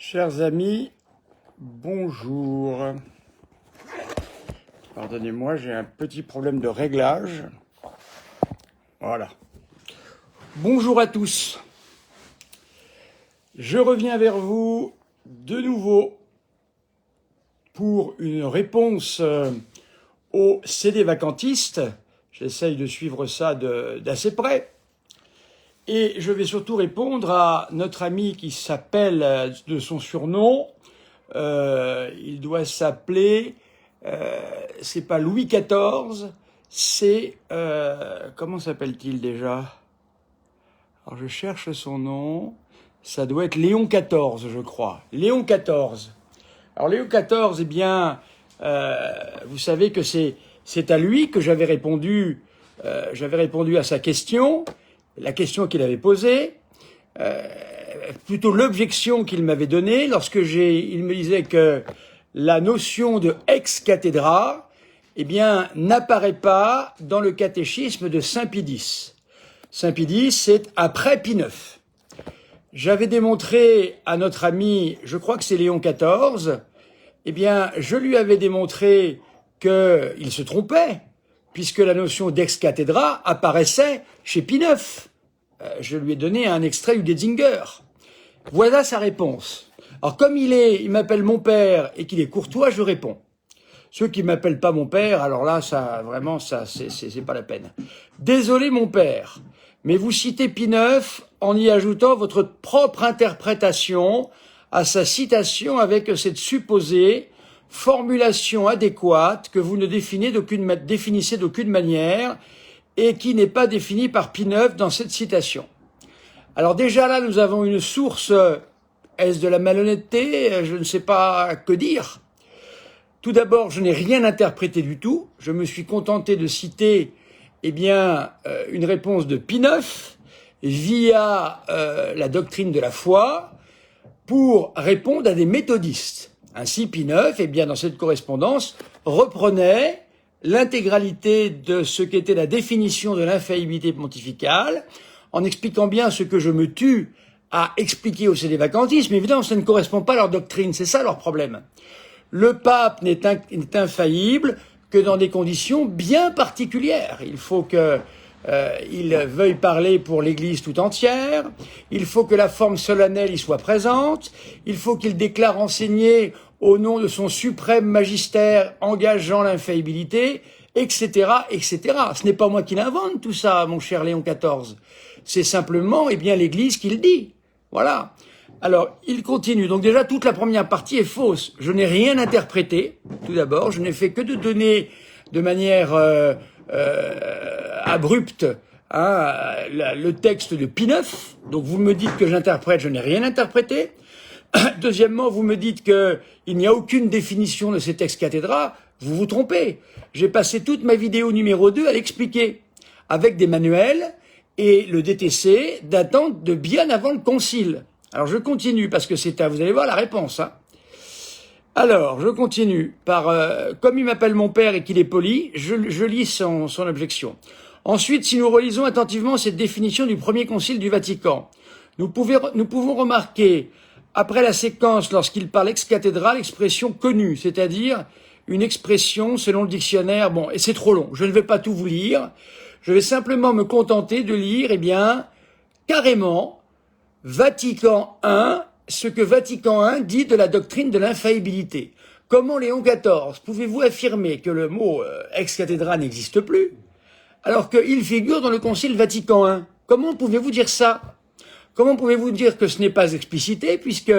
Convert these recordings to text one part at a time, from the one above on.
Chers amis, bonjour. Pardonnez-moi, j'ai un petit problème de réglage. Voilà. Bonjour à tous. Je reviens vers vous de nouveau pour une réponse au CD vacantiste. J'essaye de suivre ça d'assez près. Et je vais surtout répondre à notre ami qui s'appelle de son surnom. Il doit s'appeler, c'est pas Louis XIV, c'est, comment s'appelle-t-il déjà? Alors je cherche son nom, ça doit être Léon XIV, je crois. Léon XIV. Alors Léon XIV, eh bien, vous savez que c'est à lui que j'avais répondu à sa question. La question qu'il avait posée, plutôt l'objection qu'il m'avait donnée lorsque il me disait que la notion de ex cathedra, eh bien, n'apparaît pas dans le catéchisme de Saint Pie X. Saint Pie X, c'est après Pie IX. J'avais démontré à notre ami, je crois que c'est Léon XIV, eh bien, je lui avais démontré qu'il se trompait, puisque la notion d'ex cathedra apparaissait chez Pie IX. Je lui ai donné un extrait du Detzinger. Voilà sa réponse. Alors comme il m'appelle mon père et qu'il est courtois, je réponds. Ceux qui m'appellent pas mon père, alors là, ça, vraiment, ça, c'est pas la peine. Désolé mon père, mais vous citez Pie IX en y ajoutant votre propre interprétation à sa citation avec cette supposée formulation adéquate que vous ne définissez d'aucune manière et qui n'est pas définie par Pie IX dans cette citation. Alors déjà là, nous avons une source, est-ce de la malhonnêteté? Je ne sais pas que dire. Tout d'abord, je n'ai rien interprété du tout. Je me suis contenté de citer, eh bien, une réponse de Pie IX via la doctrine de la foi pour répondre à des méthodistes. Ainsi, Pie IX, eh bien, dans cette correspondance, reprenait l'intégralité de ce qu'était la définition de l'infaillibilité pontificale, en expliquant bien ce que je me tue à expliquer au CD vacantisme. Évidemment, ça ne correspond pas à leur doctrine, c'est ça leur problème. Le pape n'est infaillible que dans des conditions bien particulières. Il faut que il veuille parler pour l'Église tout entière, il faut que la forme solennelle y soit présente, il faut qu'il déclare enseigner au nom de son suprême magistère engageant l'infaillibilité, etc., etc. Ce n'est pas moi qui l'invente tout ça, mon cher Léon XIV. C'est simplement, eh bien, l'Église qui le dit. Voilà. Alors, il continue. Donc déjà, toute la première partie est fausse. Je n'ai rien interprété, tout d'abord. Je n'ai fait que de donner de manière abrupte le texte de Pie IX. Donc vous me dites que j'interprète, je n'ai rien interprété. Deuxièmement, vous me dites qu'il n'y a aucune définition de ces textes cathédrales. Vous vous trompez. J'ai passé toute ma vidéo numéro 2 à l'expliquer, avec des manuels et le DTC datant de bien avant le concile. Alors je continue, parce que vous allez voir la réponse. Alors, je continue par, comme il m'appelle mon père et qu'il est poli, je lis son objection. Ensuite, si nous relisons attentivement cette définition du premier concile du Vatican, nous pouvons remarquer, après la séquence, lorsqu'il parle ex cathedra, l'expression connue, c'est-à-dire une expression selon le dictionnaire. Bon, et c'est trop long, je ne vais pas tout vous lire. Je vais simplement me contenter de lire, eh bien, carrément, Vatican I, ce que Vatican I dit de la doctrine de l'infaillibilité. Comment, Léon XIV, pouvez-vous affirmer que le mot ex cathedra n'existe plus, alors qu'il figure dans le Concile Vatican I? Comment pouvez-vous dire ça? Comment pouvez-vous dire que ce n'est pas explicité, puisque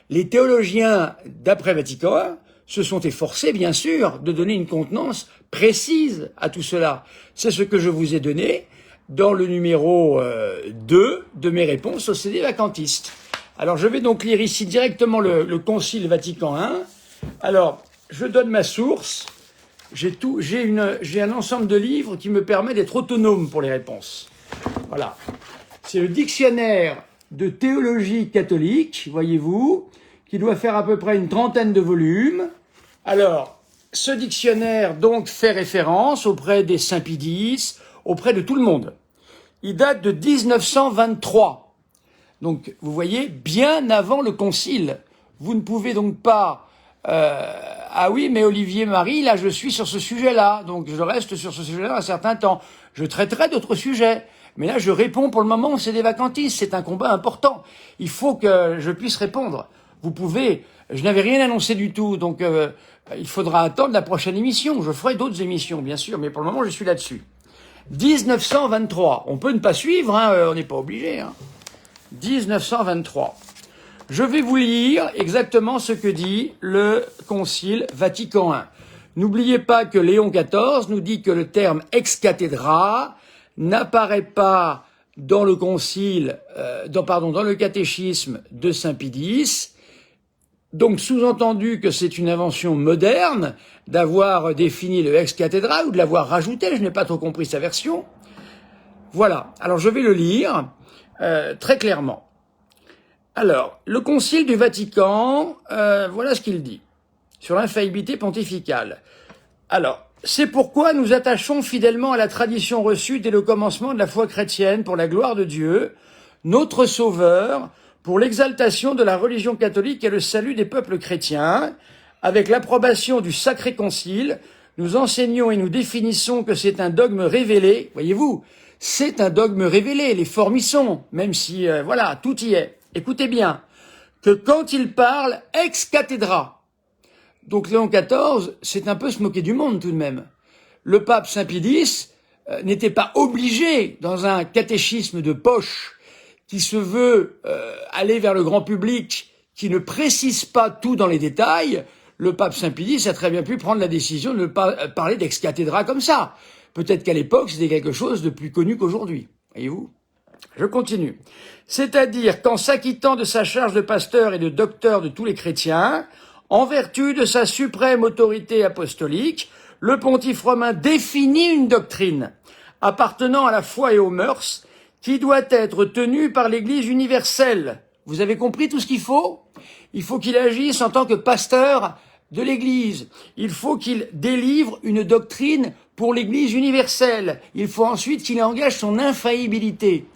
les théologiens d'après Vatican I se sont efforcés, bien sûr, de donner une contenance précise à tout cela. C'est ce que je vous ai donné dans le numéro 2 de mes réponses au CD vacantiste. Alors, je vais donc lire ici directement le Concile Vatican I. Alors, je donne ma source. J'ai un ensemble de livres qui me permet d'être autonome pour les réponses. Voilà. C'est le dictionnaire de théologie catholique, voyez-vous, qui doit faire à peu près une trentaine de volumes. Alors, ce dictionnaire, donc, fait référence auprès des Saint Pie X, auprès de tout le monde. Il date de 1923. Donc, vous voyez, bien avant le concile. Vous ne pouvez donc pas... ah oui, mais Olivier Marie, là, je suis sur ce sujet-là, donc je reste sur ce sujet-là un certain temps. Je traiterai d'autres sujets. Mais là, je réponds pour le moment, c'est des vacantistes, c'est un combat important. Il faut que je puisse répondre. Vous pouvez... Je n'avais rien annoncé du tout, donc il faudra attendre la prochaine émission. Je ferai d'autres émissions, bien sûr, mais pour le moment, je suis là-dessus. 1923. On peut ne pas suivre, hein, on n'est pas obligé. Hein. 1923. Je vais vous lire exactement ce que dit le Concile Vatican I. N'oubliez pas que Léon XIV nous dit que le terme ex cathedra n'apparaît pas dans le concile, dans le catéchisme de Saint Pie X. Donc, sous-entendu que c'est une invention moderne d'avoir défini le ex cathedra ou de l'avoir rajouté, je n'ai pas trop compris sa version. Voilà. Alors, je vais le lire très clairement. Alors, le Concile du Vatican, voilà ce qu'il dit sur l'infaillibilité pontificale. Alors, c'est pourquoi nous attachons fidèlement à la tradition reçue dès le commencement de la foi chrétienne pour la gloire de Dieu, notre Sauveur, pour l'exaltation de la religion catholique et le salut des peuples chrétiens. Avec l'approbation du Sacré Concile, nous enseignons et nous définissons que c'est un dogme révélé. Voyez-vous, c'est un dogme révélé, les formes y sont, même si, voilà, tout y est. Écoutez bien, que quand il parle ex cathedra, donc Léon XIV, c'est un peu se moquer du monde tout de même. Le pape Saint Pie X n'était pas obligé, dans un catéchisme de poche, qui se veut aller vers le grand public, qui ne précise pas tout dans les détails, le pape Saint Pie X a très bien pu prendre la décision de ne pas parler d'ex cathedra comme ça. Peut-être qu'à l'époque, c'était quelque chose de plus connu qu'aujourd'hui. Voyez-vous ? Je continue. C'est-à-dire qu'en s'acquittant de sa charge de pasteur et de docteur de tous les chrétiens, en vertu de sa suprême autorité apostolique, le pontife romain définit une doctrine appartenant à la foi et aux mœurs qui doit être tenue par l'Église universelle. Vous avez compris tout ce qu'il faut ? Il faut qu'il agisse en tant que pasteur de l'Église. Il faut qu'il délivre une doctrine pour l'Église universelle. Il faut ensuite qu'il engage son infaillibilité.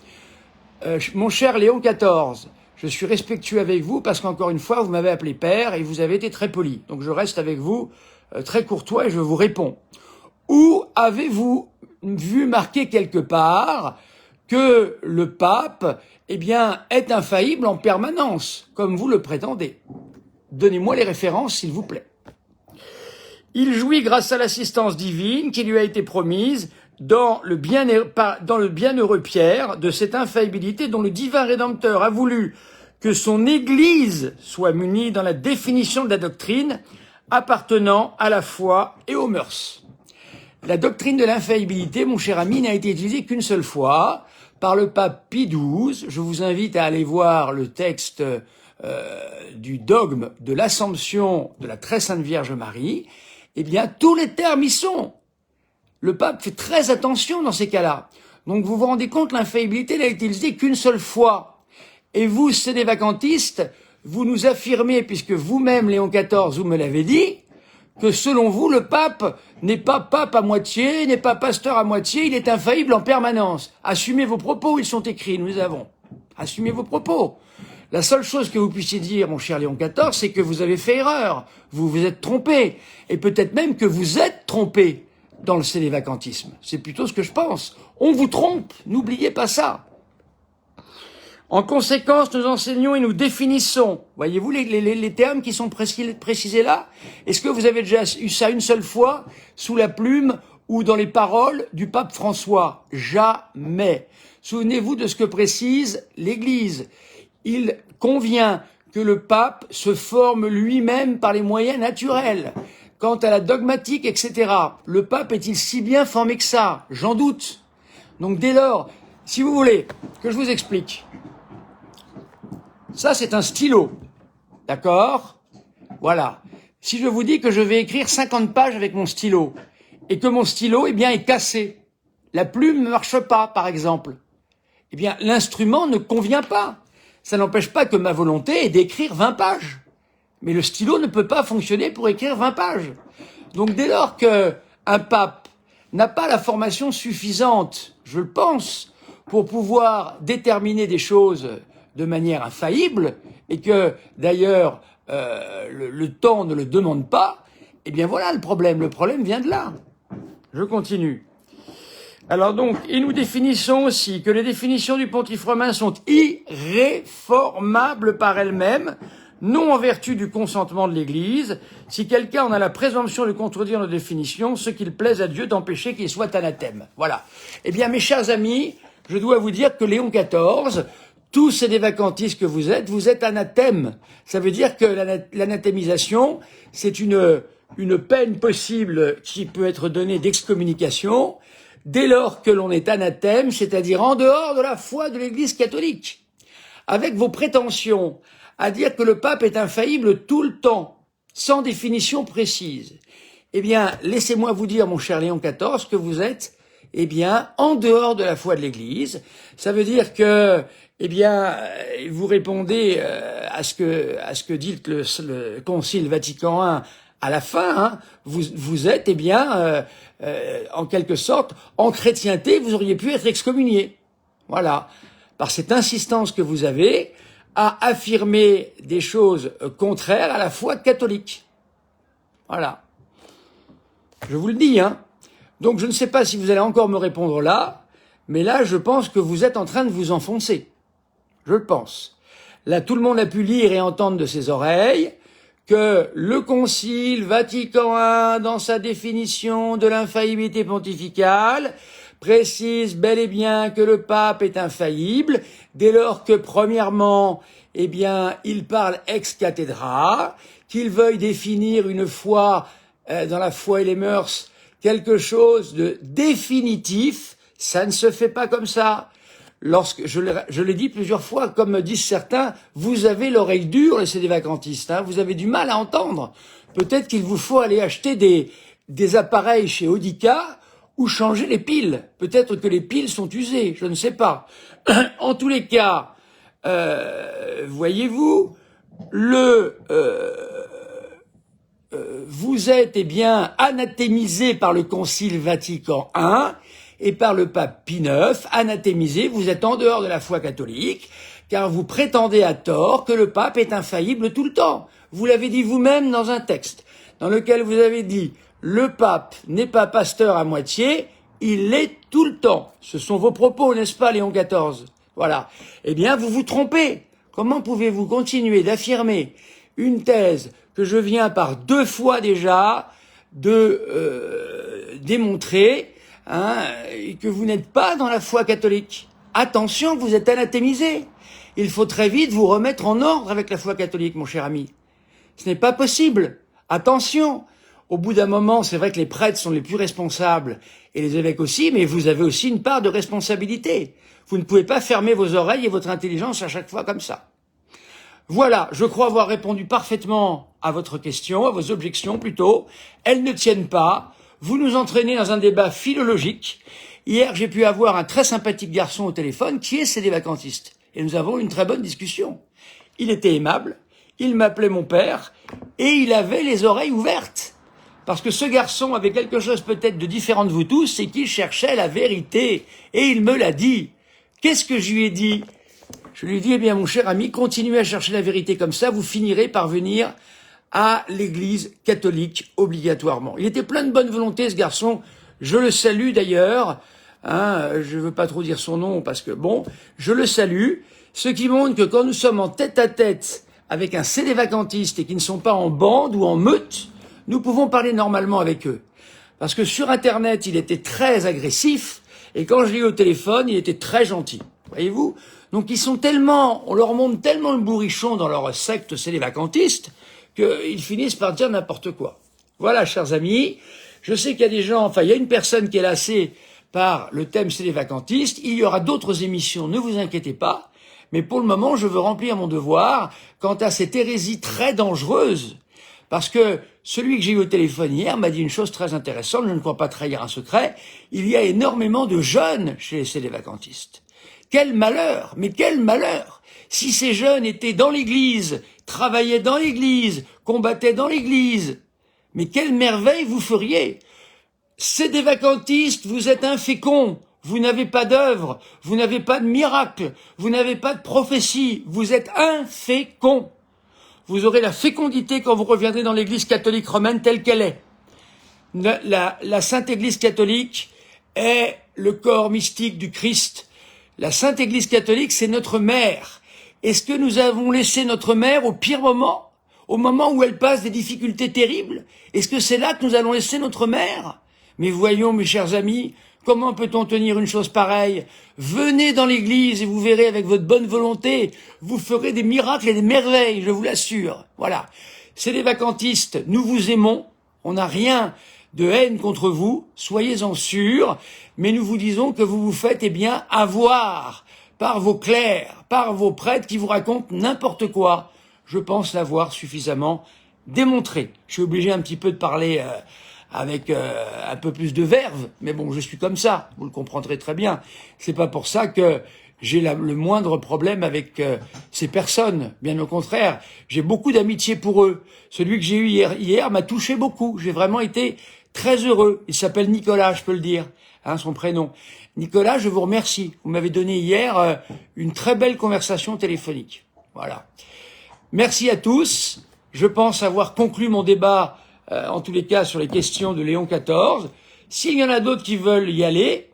Mon cher Léon XIV, je suis respectueux avec vous parce qu'encore une fois, vous m'avez appelé père et vous avez été très poli. Donc je reste avec vous très courtois et je vous réponds. Où avez-vous vu marquer quelque part que le pape, eh bien, est infaillible en permanence, comme vous le prétendez? Donnez-moi les références, s'il vous plaît. Il jouit grâce à l'assistance divine qui lui a été promise dans le bienheureux Pierre de cette infaillibilité dont le divin Rédempteur a voulu que son Église soit munie dans la définition de la doctrine appartenant à la foi et aux mœurs. La doctrine de l'infaillibilité, mon cher ami, n'a été utilisée qu'une seule fois par le pape Pie XII. Je vous invite à aller voir le texte du dogme de l'Assomption de la très sainte Vierge Marie. Eh bien, tous les termes y sont. Le pape fait très attention dans ces cas-là. Donc, vous vous rendez compte, l'infaillibilité n'a été utilisée qu'une seule fois. Et vous, sédévacantistes, vous nous affirmez, puisque vous-même, Léon XIV, vous me l'avez dit, que selon vous, le pape n'est pas pape à moitié, n'est pas pasteur à moitié, il est infaillible en permanence. Assumez vos propos, ils sont écrits, nous les avons. Assumez vos propos. La seule chose que vous puissiez dire, mon cher Léon XIV, c'est que vous avez fait erreur, vous vous êtes trompé, et peut-être même que vous êtes trompé dans le sédévacantisme. C'est plutôt ce que je pense. On vous trompe, n'oubliez pas ça. En conséquence, nous enseignons et nous définissons. Voyez-vous les termes qui sont précisés là? Est-ce que vous avez déjà eu ça une seule fois sous la plume ou dans les paroles du pape François? Jamais. Souvenez-vous de ce que précise l'Église. Il convient que le pape se forme lui-même par les moyens naturels. Quant à la dogmatique, etc., le pape est-il si bien formé que ça? J'en doute. Donc dès lors, si vous voulez que je vous explique, ça c'est un stylo, d'accord? Voilà. Si je vous dis que je vais écrire 50 pages avec mon stylo, et que mon stylo, eh bien, est cassé, la plume ne marche pas, par exemple, eh bien, l'instrument ne convient pas. Ça n'empêche pas que ma volonté est d'écrire 20 pages. Mais le stylo ne peut pas fonctionner pour écrire 20 pages. Donc dès lors qu'un pape n'a pas la formation suffisante, je le pense, pour pouvoir déterminer des choses de manière infaillible, et que d'ailleurs le temps ne le demande pas, eh bien voilà le problème. Le problème vient de là. Je continue. Alors donc, et nous définissons aussi que les définitions du Pontife romain sont irréformables par elles-mêmes, non en vertu du consentement de l'Église. Si quelqu'un en a la présomption de contredire nos définitions, ce qu'il plaise à Dieu d'empêcher qu'il soit anathème. Voilà. Eh bien, mes chers amis, je dois vous dire que Léon XIV, tous ces dévacantistes que vous êtes anathème. Ça veut dire que l'anathémisation, c'est une peine possible qui peut être donnée d'excommunication dès lors que l'on est anathème, c'est-à-dire en dehors de la foi de l'Église catholique. Avec vos prétentions à dire que le pape est infaillible tout le temps, sans définition précise, eh bien, laissez-moi vous dire, mon cher Léon XIV, que vous êtes, eh bien, en dehors de la foi de l'Église. Ça veut dire que, eh bien, vous répondez à ce que dit le Concile Vatican I à la fin, hein, vous êtes, eh bien, en quelque sorte, en chrétienté, vous auriez pu être excommunié. Voilà. Par cette insistance que vous avez à affirmer des choses contraires à la foi catholique. Voilà. Je vous le dis, hein. Donc, je ne sais pas si vous allez encore me répondre là, mais là, je pense que vous êtes en train de vous enfoncer. Je le pense. Là, tout le monde a pu lire et entendre de ses oreilles que le Concile Vatican I, dans sa définition de l'infaillibilité pontificale, précise bel et bien que le pape est infaillible, dès lors que, premièrement, eh bien, il parle ex cathedra, qu'il veuille définir une foi, dans la foi et les mœurs, quelque chose de définitif, ça ne se fait pas comme ça. Lorsque je l'ai dit plusieurs fois, comme disent certains, vous avez l'oreille dure, les sédévacantistes, hein, vous avez du mal à entendre. Peut-être qu'il vous faut aller acheter des appareils chez Audica ou changer les piles. Peut-être que les piles sont usées, je ne sais pas. En tous les cas, voyez-vous, vous êtes eh bien anathémisé par le Concile Vatican I et par le pape Pie IX, anathémisé, vous êtes en dehors de la foi catholique, car vous prétendez à tort que le pape est infaillible tout le temps. Vous l'avez dit vous-même dans un texte, dans lequel vous avez dit « Le pape n'est pas pasteur à moitié, il l'est tout le temps ». Ce sont vos propos, n'est-ce pas, Léon XIV? Voilà. Eh bien, vous vous trompez. Comment pouvez-vous continuer d'affirmer une thèse que je viens par 2 fois déjà de démontrer, hein, et que vous n'êtes pas dans la foi catholique? Attention, vous êtes anathémisé. Il faut très vite vous remettre en ordre avec la foi catholique, mon cher ami. Ce n'est pas possible. Attention. Au bout d'un moment, c'est vrai que les prêtres sont les plus responsables, et les évêques aussi, mais vous avez aussi une part de responsabilité. Vous ne pouvez pas fermer vos oreilles et votre intelligence à chaque fois comme ça. Voilà, je crois avoir répondu parfaitement à votre question, à vos objections plutôt. Elles ne tiennent pas. Vous nous entraînez dans un débat philologique. Hier, j'ai pu avoir un très sympathique garçon au téléphone qui est sédévacantiste. Et nous avons eu une très bonne discussion. Il était aimable, il m'appelait mon père, et il avait les oreilles ouvertes. Parce que ce garçon avait quelque chose peut-être de différent de vous tous, c'est qu'il cherchait la vérité. Et il me l'a dit. Qu'est-ce que je lui ai dit? Je lui ai dit, eh bien, mon cher ami, continuez à chercher la vérité comme ça, vous finirez par venir à l'Église catholique obligatoirement. Il était plein de bonne volonté, ce garçon. Je le salue d'ailleurs. Hein, je veux pas trop dire son nom parce que bon, je le salue. Ce qui montre que quand nous sommes en tête à tête avec un sédévacantiste et qui ne sont pas en bande ou en meute, nous pouvons parler normalement avec eux. Parce que sur Internet, il était très agressif et quand je l'ai eu au téléphone, il était très gentil. Voyez-vous? Donc ils sont tellement, on leur monte tellement le bourrichon dans leur secte sédévacantiste qu'ils finissent par dire n'importe quoi. Voilà, chers amis, je sais qu'il y a des gens, enfin il y a une personne qui est lassée par le thème sédévacantiste, il y aura d'autres émissions, ne vous inquiétez pas, mais pour le moment je veux remplir mon devoir quant à cette hérésie très dangereuse, parce que celui que j'ai eu au téléphone hier m'a dit une chose très intéressante, je ne crois pas trahir un secret, il y a énormément de jeunes chez les sédévacantistes. Quel malheur, mais quel malheur! Si ces jeunes étaient dans l'église, travaillaient dans l'église, combattaient dans l'église, mais quelle merveille vous feriez! Sédévacantistes, vous êtes inféconds, vous n'avez pas d'œuvre, vous n'avez pas de miracle, vous n'avez pas de prophétie, vous êtes infécond. Vous aurez la fécondité quand vous reviendrez dans l'Église catholique romaine telle qu'elle est. La Sainte Église catholique est le corps mystique du Christ. La Sainte Église catholique, c'est notre mère. Est-ce que nous avons laissé notre mère au pire moment, au moment où elle passe des difficultés terribles? Est-ce que c'est là que nous allons laisser notre mère? Mais voyons, mes chers amis, comment peut-on tenir une chose pareille? Venez dans l'Église et vous verrez avec votre bonne volonté, vous ferez des miracles et des merveilles, je vous l'assure. Voilà. C'est les vacantistes, nous vous aimons, on n'a rien de haine contre vous, soyez-en sûrs, mais nous vous disons que vous vous faites avoir par vos clercs, par vos prêtres qui vous racontent n'importe quoi. Je pense l'avoir suffisamment démontré. Je suis obligé un petit peu de parler avec un peu plus de verve, mais bon, je suis comme ça, vous le comprendrez très bien. C'est pas pour ça que j'ai le moindre problème avec ces personnes, bien au contraire, j'ai beaucoup d'amitié pour eux. Celui que j'ai eu hier m'a touché beaucoup, j'ai vraiment été très heureux. Il s'appelle Nicolas, je peux le dire, hein, son prénom. Nicolas, je vous remercie. Vous m'avez donné hier une très belle conversation téléphonique. Voilà. Merci à tous. Je pense avoir conclu mon débat, en tous les cas, sur les questions de Léon XIV. S'il y en a d'autres qui veulent y aller,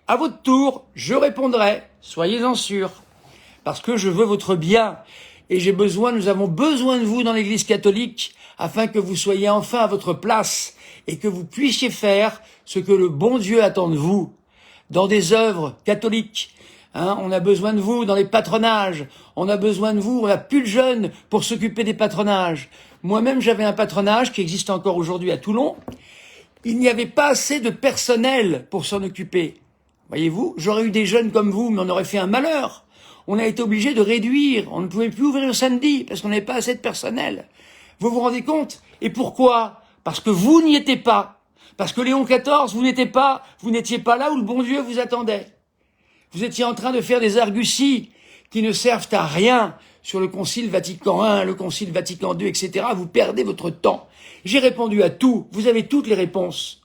à votre tour, je répondrai. Soyez-en sûrs. Parce que je veux votre bien. Et nous avons besoin de vous dans l'Église catholique, afin que vous soyez enfin à votre place et que vous puissiez faire ce que le bon Dieu attend de vous. Dans des œuvres catholiques, hein, on a besoin de vous dans les patronages, on a besoin de vous, on n'a plus de jeunes pour s'occuper des patronages. Moi-même, j'avais un patronage qui existe encore aujourd'hui à Toulon. Il n'y avait pas assez de personnel pour s'en occuper. Voyez-vous, j'aurais eu des jeunes comme vous, mais on aurait fait un malheur. On a été obligé de réduire, on ne pouvait plus ouvrir le samedi parce qu'on n'avait pas assez de personnel. Vous vous rendez compte? Et pourquoi? Parce que vous n'y étiez pas. Parce que Léon XIV, vous n'étiez pas là où le bon Dieu vous attendait. Vous étiez en train de faire des arguties qui ne servent à rien sur le Concile Vatican I, le Concile Vatican II, etc. Vous perdez votre temps. J'ai répondu à tout. Vous avez toutes les réponses.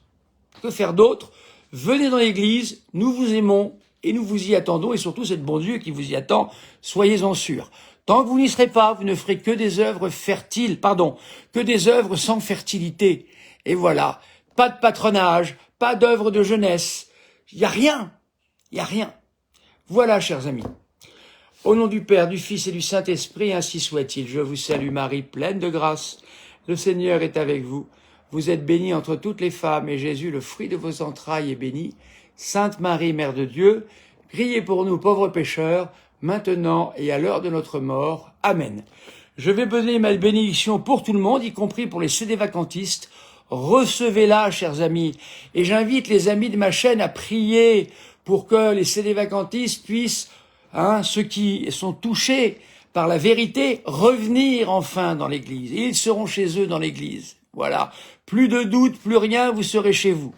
Que faire d'autre? Venez dans l'Église, nous vous aimons et nous vous y attendons. Et surtout, c'est le bon Dieu qui vous y attend. Soyez-en sûrs. Tant que vous n'y serez pas, vous ne ferez que des œuvres que des œuvres sans fertilité. Et voilà. Pas de patronage, pas d'œuvre de jeunesse. Il n'y a rien. Il n'y a rien. Voilà, chers amis. Au nom du Père, du Fils et du Saint-Esprit, ainsi soit-il. Je vous salue Marie, pleine de grâce. Le Seigneur est avec vous. Vous êtes bénie entre toutes les femmes, et Jésus, le fruit de vos entrailles, est béni. Sainte Marie, Mère de Dieu, priez pour nous pauvres pécheurs, maintenant et à l'heure de notre mort. Amen. Je vais donner ma bénédiction pour tout le monde, y compris pour les CD vacantistes. Recevez-la, chers amis. Et j'invite les amis de ma chaîne à prier pour que les CD vacantistes puissent, ceux qui sont touchés par la vérité, revenir enfin dans l'Église. Et ils seront chez eux dans l'Église. Voilà. Plus de doute, plus rien, vous serez chez vous.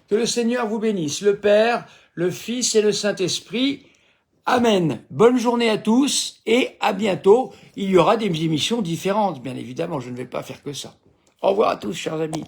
Que le Seigneur vous bénisse, le Père, le Fils et le Saint-Esprit. Amen. Bonne journée à tous et à bientôt. Il y aura des émissions différentes, bien évidemment. Je ne vais pas faire que ça. Au revoir à tous, chers amis.